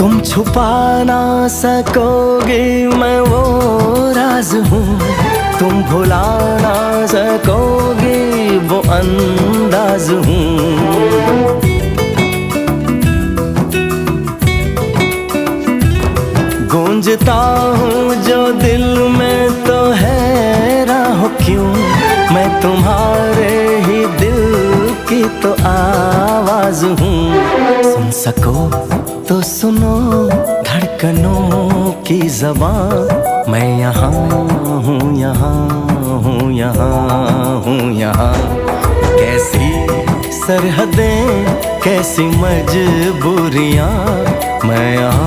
तुम छुपा ना सकोगे मैं वो राज हूँ, तुम भुला ना सकोगे वो अंदाज हूँ। गूंजता हूँ जो दिल में तो हैरान हो क्यों, मैं तुम्हारे ही दिल की तो आवाज हूँ। सुन सको तो सुनो धड़कनों की ज़बान, मैं यहाँ हूँ, यहाँ हूँ, यहाँ हूँ, यहाँ। कैसी सरहदें कैसी मजबूरियाँ, मैं यहाँ